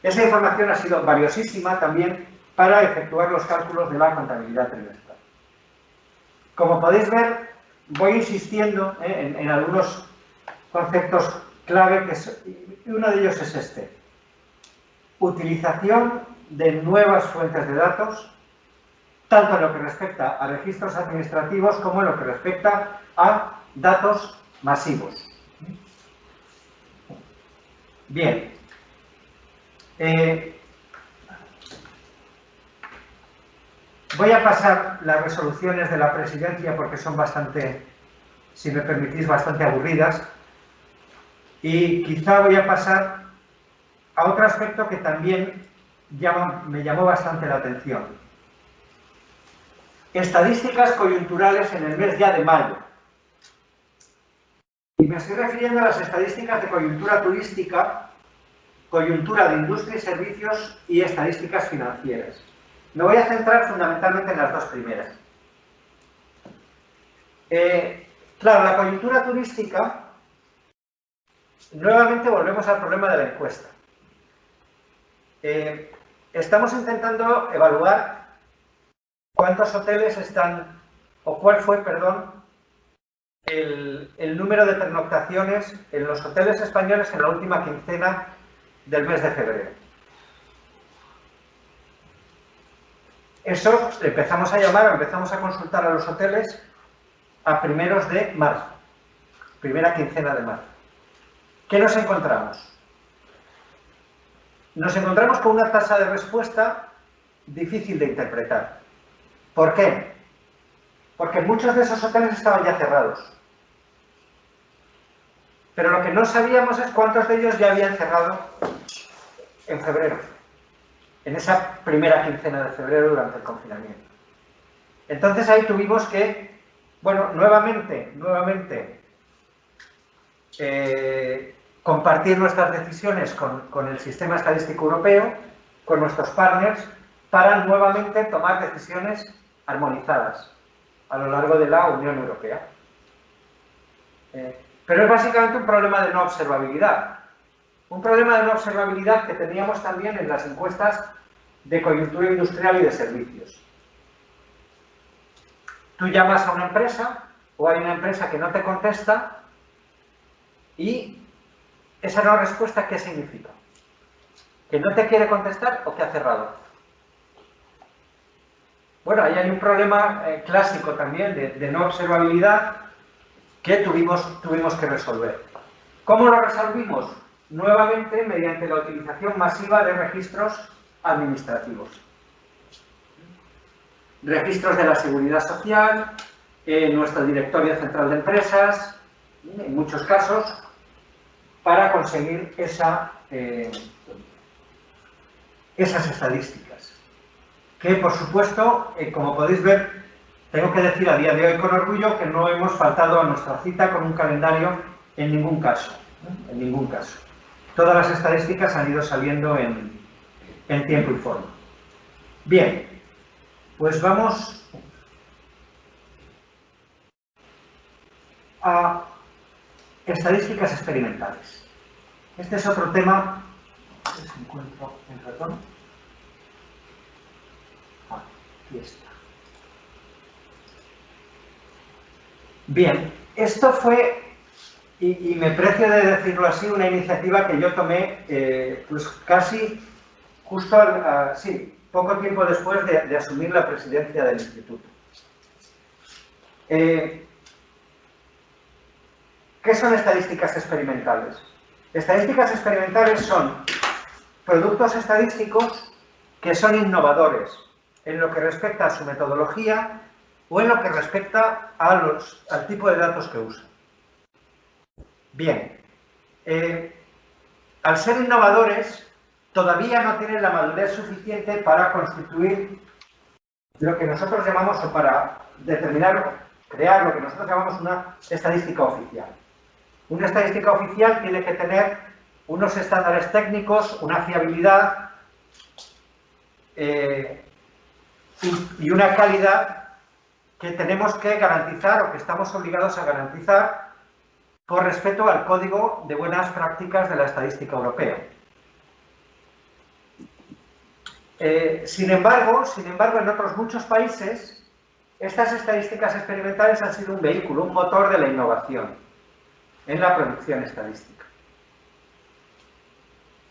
Esa información ha sido valiosísima también para efectuar los cálculos de la contabilidad trimestral. Como podéis ver, voy insistiendo en algunos conceptos clave, y uno de ellos es este. Utilización de nuevas fuentes de datos, tanto en lo que respecta a registros administrativos como en lo que respecta a datos masivos. Bien. Voy a pasar las resoluciones de la presidencia porque son bastante, si me permitís, bastante aburridas. Y quizá voy a pasar a otro aspecto que también me llamó bastante la atención. Estadísticas coyunturales en el mes ya de mayo. Y me estoy refiriendo a las estadísticas de coyuntura turística, coyuntura de industria y servicios y estadísticas financieras. Me voy a centrar fundamentalmente en las dos primeras. Claro, la coyuntura turística, nuevamente volvemos al problema de la encuesta. Estamos intentando evaluar cuántos hoteles están, o cuál fue, perdón, el número de pernoctaciones en los hoteles españoles en la última quincena del mes de febrero. Eso empezamos a consultar a los hoteles a primeros de marzo, primera quincena de marzo. ¿Qué nos encontramos? Nos encontramos con una tasa de respuesta difícil de interpretar. ¿Por qué? Porque muchos de esos hoteles estaban ya cerrados. Pero lo que no sabíamos es cuántos de ellos ya habían cerrado en febrero, en esa primera quincena de febrero durante el confinamiento. Entonces ahí tuvimos que, bueno, nuevamente, compartir nuestras decisiones con el Sistema Estadístico Europeo, con nuestros partners, para nuevamente tomar decisiones armonizadas a lo largo de la Unión Europea. Pero es básicamente un problema de no observabilidad. Un problema de no observabilidad que teníamos también en las encuestas de coyuntura industrial y de servicios. Tú llamas a una empresa o hay una empresa que no te contesta y esa no respuesta, ¿qué significa? ¿Que no te quiere contestar o que ha cerrado? Bueno, ahí hay un problema clásico también de no observabilidad que tuvimos que resolver. ¿Cómo lo resolvimos? Nuevamente mediante la utilización masiva de registros administrativos. registros de la Seguridad Social, nuestro directorio central de empresas, en muchos casos, para conseguir esas estadísticas. Que, por supuesto, como podéis ver, tengo que decir a día de hoy con orgullo que no hemos faltado a nuestra cita con un calendario en ningún caso. En ningún caso. Todas las estadísticas han ido saliendo en tiempo y forma. Bien, pues vamos a estadísticas experimentales. Este es otro tema. Si encuentro el ratón. Aquí está. Bien, esto fue, y me precio de decirlo así, una iniciativa que yo tomé pues casi justo poco tiempo después de asumir la presidencia del instituto. ¿Qué son estadísticas experimentales? Estadísticas experimentales son productos estadísticos que son innovadores en lo que respecta a su metodología o en lo que respecta al tipo de datos que usan. Bien, al ser innovadores, todavía no tienen la madurez suficiente para constituir lo que nosotros llamamos, o para crear lo que nosotros llamamos una estadística oficial. Una estadística oficial tiene que tener unos estándares técnicos, una fiabilidad y una calidad que tenemos que garantizar o que estamos obligados a garantizar por respeto al Código de Buenas Prácticas de la Estadística Europea. Sin embargo, en otros muchos países, estas estadísticas experimentales han sido un vehículo, un motor de la innovación en la producción estadística.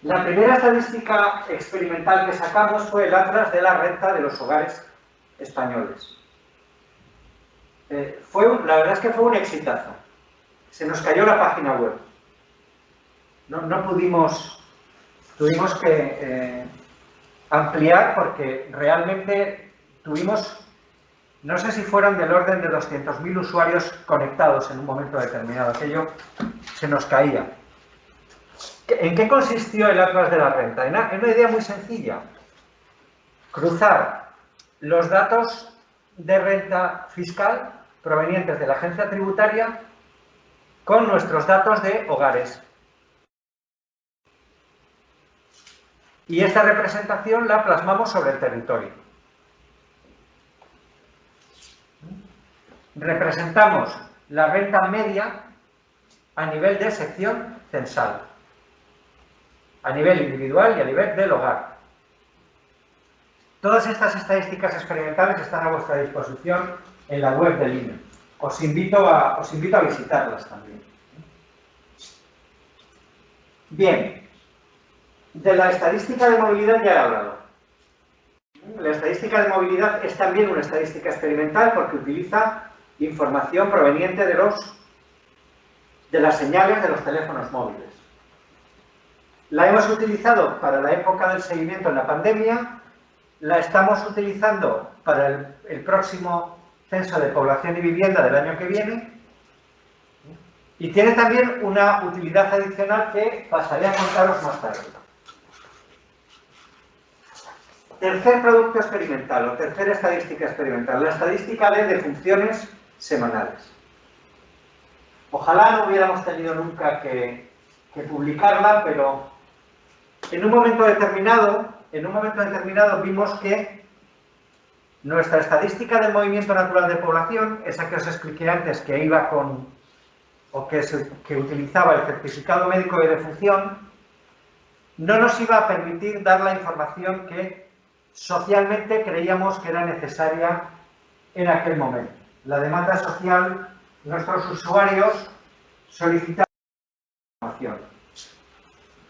La primera estadística experimental que sacamos fue el Atlas de la Renta de los Hogares Españoles. La verdad es que fue un exitazo. Se nos cayó la página web. No pudimos, tuvimos que ampliar porque realmente tuvimos, no sé si fueron del orden de 200.000 usuarios conectados en un momento determinado. Aquello se nos caía. ¿En qué consistió el Atlas de la Renta? En una idea muy sencilla. Cruzar los datos de renta fiscal provenientes de la agencia tributaria con nuestros datos de hogares. Y esta representación la plasmamos sobre el territorio. Representamos la renta media a nivel de sección censal, a nivel individual y a nivel del hogar. Todas estas estadísticas experimentales están a vuestra disposición en la web del INE. Os invito a visitarlas también. Bien, de la estadística de movilidad ya he hablado. La estadística de movilidad es también una estadística experimental porque utiliza información proveniente de las señales de los teléfonos móviles. La hemos utilizado para la época del seguimiento en la pandemia, la estamos utilizando para el próximo censo de población y vivienda del año que viene y tiene también una utilidad adicional que pasaré a contaros más tarde. Tercer producto experimental o tercera estadística experimental, la estadística de defunciones semanales. Ojalá no hubiéramos tenido nunca que publicarla, pero en un momento determinado vimos que nuestra estadística del movimiento natural de población, esa que os expliqué antes, que iba que utilizaba el certificado médico de defunción, no nos iba a permitir dar la información que socialmente creíamos que era necesaria en aquel momento. La demanda social, nuestros usuarios solicitaban información.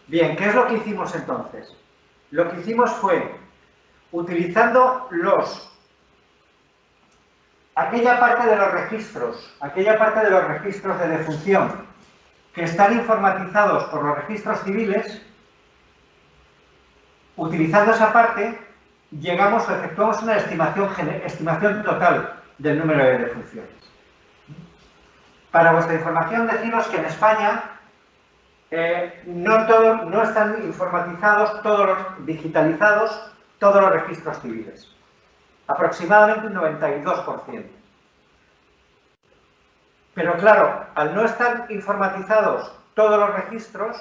Bien, ¿qué es lo que hicimos entonces? Lo que hicimos fue, utilizando aquella parte de los registros de defunción que están informatizados por los registros civiles, utilizando esa parte, llegamos o efectuamos una estimación total del número de defunciones. Para vuestra información, deciros que en España no están informatizados, digitalizados todos los registros civiles. Aproximadamente un 92%. Pero claro, al no estar informatizados todos los registros,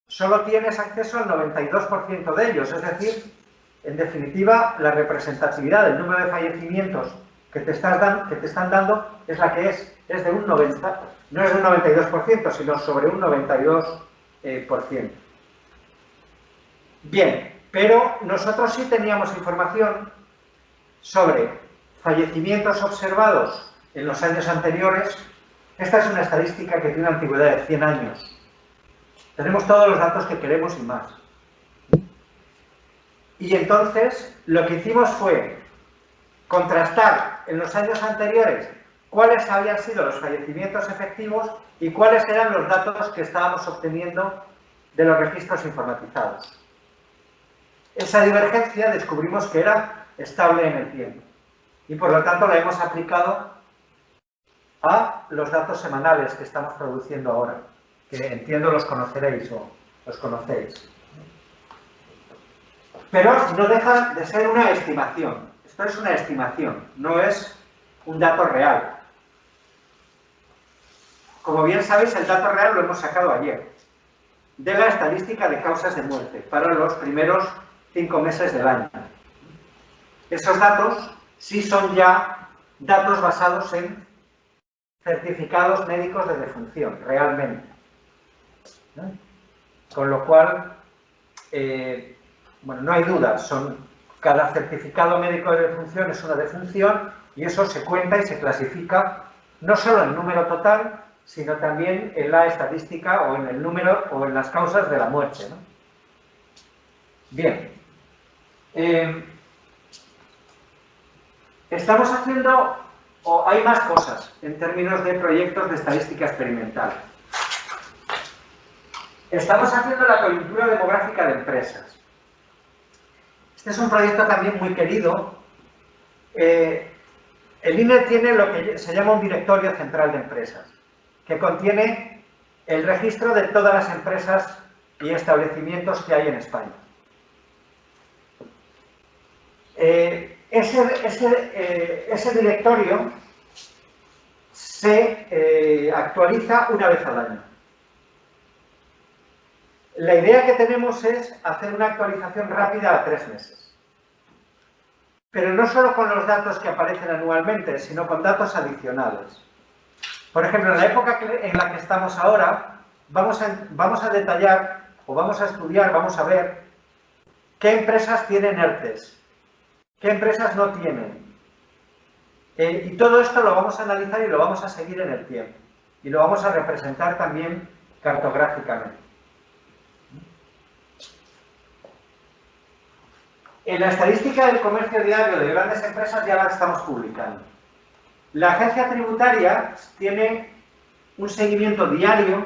solo tienes acceso al 92% de ellos. Es decir, en definitiva, la representatividad del número de fallecimientos que te están dando es la que es de un 90%, no es de un 92%, sino sobre un 92%. Bien, pero nosotros sí teníamos información sobre fallecimientos observados en los años anteriores. Esta es una estadística que tiene una antigüedad de 100 años. Tenemos todos los datos que queremos y más. Y entonces lo que hicimos fue contrastar en los años anteriores cuáles habían sido los fallecimientos efectivos y cuáles eran los datos que estábamos obteniendo de los registros informatizados. Esa divergencia descubrimos que era estable en el tiempo y por lo tanto la hemos aplicado a los datos semanales que estamos produciendo ahora, que entiendo los conoceréis o los conocéis. Pero no deja de ser una estimación. Esto es una estimación, no es un dato real. Como bien sabéis, el dato real lo hemos sacado ayer, de la estadística de causas de muerte para los primeros 5 meses del año. Esos datos sí son ya datos basados en certificados médicos de defunción, realmente. ¿No? Con lo cual, bueno, no hay duda, cada certificado médico de defunción es una defunción y eso se cuenta y se clasifica no solo en número total, sino también en la estadística o en el número o en las causas de la muerte, ¿no? Bien. Estamos haciendo, o hay más cosas en términos de proyectos de estadística experimental. Estamos haciendo la coyuntura demográfica de empresas. Este es un proyecto también muy querido. El INE tiene lo que se llama un directorio central de empresas, que contiene el registro de todas las empresas y establecimientos que hay en España. Ese directorio se actualiza una vez al año. La idea que tenemos es hacer una actualización rápida a 3 meses. Pero no solo con los datos que aparecen anualmente, sino con datos adicionales. Por ejemplo, en la época en la que estamos ahora, vamos a detallar, o vamos a estudiar, vamos a ver qué empresas tienen ERTEs, qué empresas no tienen. Y todo esto lo vamos a analizar y lo vamos a seguir en el tiempo. Y lo vamos a representar también cartográficamente. En la estadística del comercio diario de grandes empresas ya la estamos publicando. La agencia tributaria tiene un seguimiento diario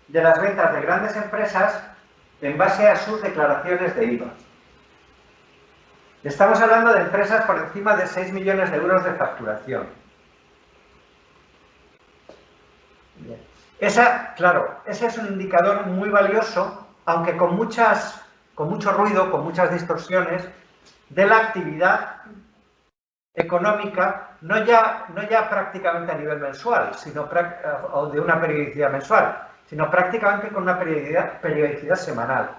de las ventas de grandes empresas en base a sus declaraciones de IVA. Estamos hablando de empresas por encima de 6 millones de euros de facturación. Claro, ese es un indicador muy valioso, aunque con mucho ruido, con muchas distorsiones, de la actividad económica, no ya prácticamente a nivel mensual, o de una periodicidad mensual, sino prácticamente con una periodicidad semanal.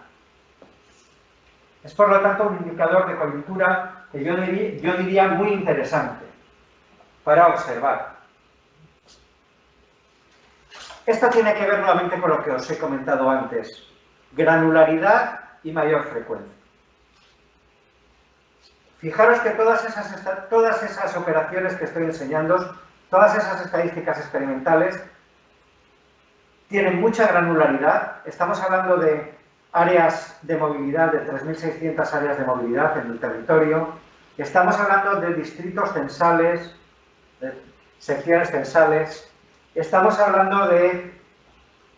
Es por lo tanto un indicador de coyuntura que yo diría muy interesante para observar. Esto tiene que ver nuevamente con lo que os he comentado antes, granularidad y mayor frecuencia. Fijaros que todas esas operaciones que estoy enseñando, todas esas estadísticas experimentales, tienen mucha granularidad. Estamos hablando de áreas de movilidad, de 3.600 áreas de movilidad en el territorio. Estamos hablando de distritos censales, de secciones censales. Estamos hablando de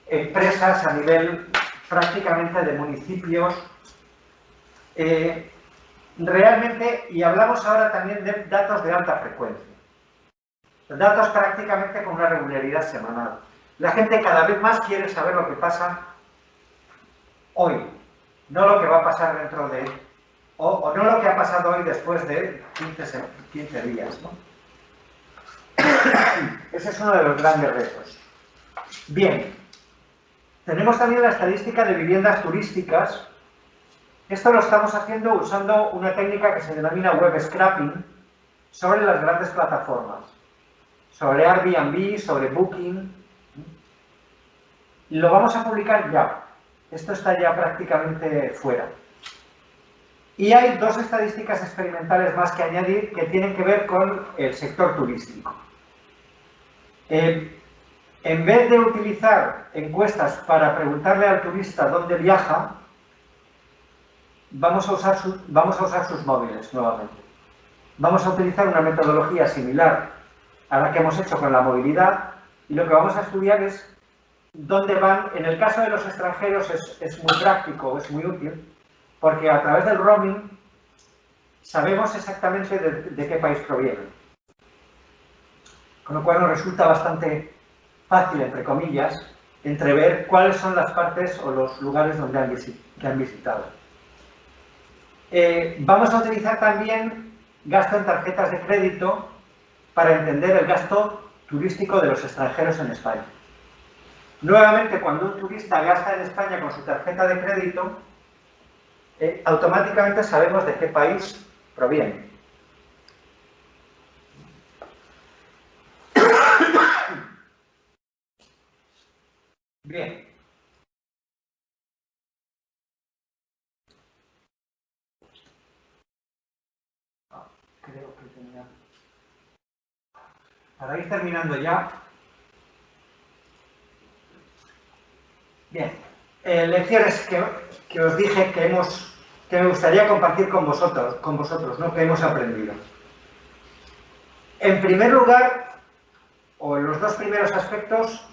empresas a nivel prácticamente de municipios. realmente, y hablamos ahora también de datos de alta frecuencia, datos prácticamente con una regularidad semanal. La gente cada vez más quiere saber lo que pasa hoy, no lo que va a pasar dentro de, o no lo que ha pasado hoy después de 15 días, ¿no? Ese es uno de los grandes retos. Bien, tenemos también la estadística de viviendas turísticas. Esto lo estamos haciendo usando una técnica que se denomina web scraping sobre las grandes plataformas, sobre Airbnb, sobre Booking. Lo vamos a publicar ya. Esto está ya prácticamente fuera. Y hay dos estadísticas experimentales más que añadir que tienen que ver con el sector turístico. En vez de utilizar encuestas para preguntarle al turista dónde viaja, vamos a usar sus móviles nuevamente. Vamos a utilizar una metodología similar a la que hemos hecho con la movilidad y lo que vamos a estudiar es dónde van. En el caso de los extranjeros es muy práctico, es muy útil, porque a través del roaming sabemos exactamente de qué país provienen. Con lo cual nos resulta bastante fácil, entre comillas, entrever cuáles son las partes o los lugares donde han visitado. Vamos a utilizar también gasto en tarjetas de crédito para entender el gasto turístico de los extranjeros en España. Nuevamente, cuando un turista gasta en España con su tarjeta de crédito, automáticamente sabemos de qué país proviene. Bien. Creo que tenía... Para ir terminando ya. Bien. Lecciones que os dije que me gustaría compartir con vosotros, ¿no? Que hemos aprendido. En primer lugar, o en los dos primeros aspectos,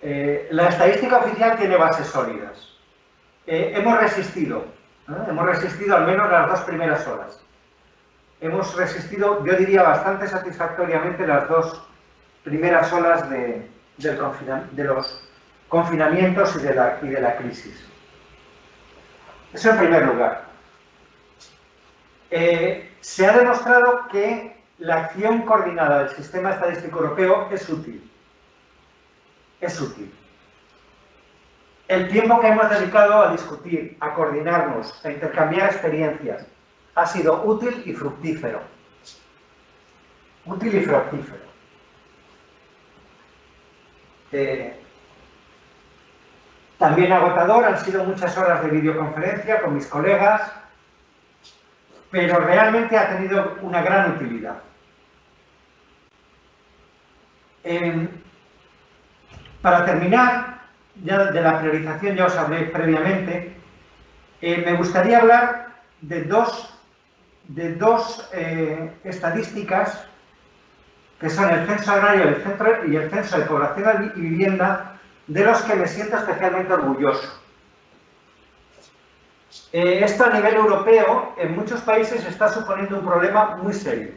la estadística oficial tiene bases sólidas. Hemos resistido al menos las dos primeras horas. Hemos resistido, yo diría, bastante satisfactoriamente las dos primeras olas de los confinamientos y de la crisis. Eso en primer lugar. Se ha demostrado que la acción coordinada del sistema estadístico europeo es útil. Es útil. El tiempo que hemos dedicado a discutir, a coordinarnos, a intercambiar experiencias, ha sido útil y fructífero. Útil y fructífero. También agotador, han sido muchas horas de videoconferencia con mis colegas, pero realmente ha tenido una gran utilidad. Para terminar, ya de la priorización ya os hablé previamente, me gustaría hablar de dos estadísticas que son el censo agrario y el censo de población y vivienda, de los que me siento especialmente orgulloso. Esto a nivel europeo, en muchos países está suponiendo un problema muy serio.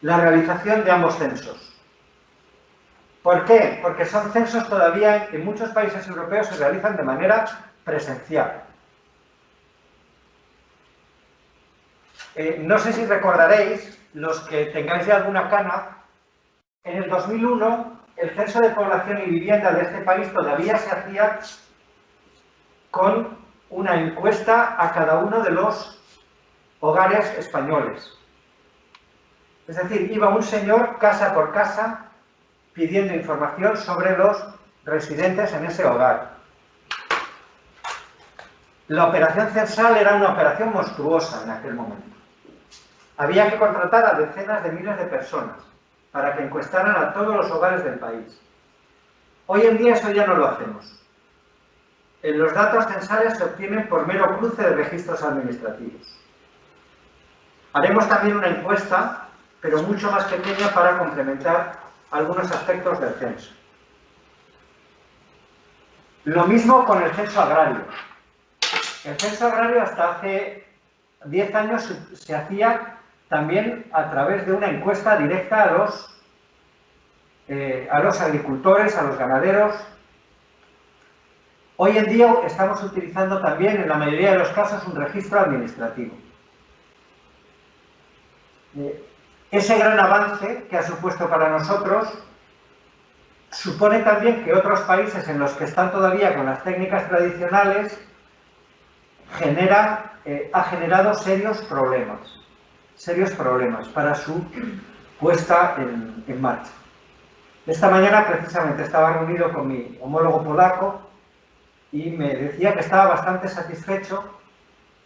La realización de ambos censos. ¿Por qué? Porque son censos todavía que en muchos países europeos se realizan de manera presencial. No sé si recordaréis, los que tengáis ya alguna cana, en el 2001 el censo de población y vivienda de este país todavía se hacía con una encuesta a cada uno de los hogares españoles. Es decir, iba un señor casa por casa pidiendo información sobre los residentes en ese hogar. La operación censal era una operación monstruosa en aquel momento. Había que contratar a decenas de miles de personas para que encuestaran a todos los hogares del país. Hoy en día eso ya no lo hacemos. Los datos censales se obtienen por mero cruce de registros administrativos. Haremos también una encuesta, pero mucho más pequeña, para complementar algunos aspectos del censo. Lo mismo con el censo agrario. El censo agrario hasta hace 10 años se hacía también a través de una encuesta directa a los agricultores, a los ganaderos. Hoy en día estamos utilizando también, en la mayoría de los casos, un registro administrativo. Ese gran avance que ha supuesto para nosotros supone también que otros países en los que están todavía con las técnicas tradicionales ha generado serios problemas para su puesta en marcha. Esta mañana precisamente estaba reunido con mi homólogo polaco y me decía que estaba bastante satisfecho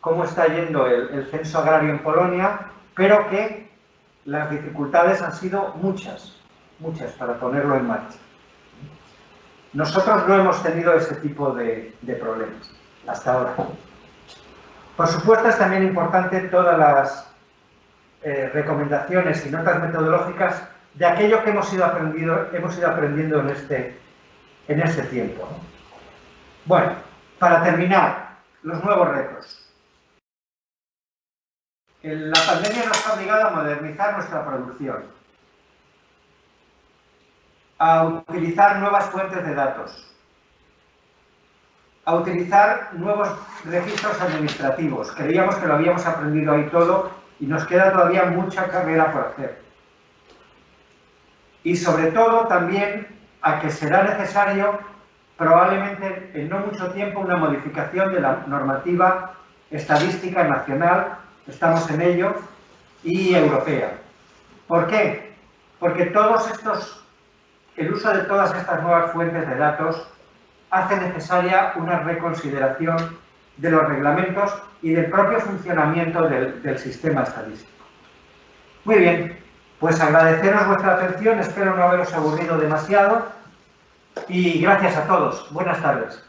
cómo está yendo el censo agrario en Polonia, pero que las dificultades han sido muchas para ponerlo en marcha. Nosotros no hemos tenido ese tipo de problemas hasta ahora. Por supuesto, es también importante todas las recomendaciones y notas metodológicas de aquello que hemos ido aprendiendo en este tiempo. Bueno, para terminar, los nuevos retos. La pandemia nos ha obligado a modernizar nuestra producción, a utilizar nuevas fuentes de datos, a utilizar nuevos registros administrativos. Creíamos que lo habíamos aprendido ahí todo y nos queda todavía mucha carrera por hacer. Y sobre todo también a que será necesario probablemente en no mucho tiempo una modificación de la normativa estadística nacional, estamos en ello, y europea. ¿Por qué? Porque el uso de todas estas nuevas fuentes de datos hace necesaria una reconsideración de los reglamentos y del propio funcionamiento del sistema estadístico. Muy bien, pues agradeceros vuestra atención, espero no haberos aburrido demasiado y gracias a todos. Buenas tardes.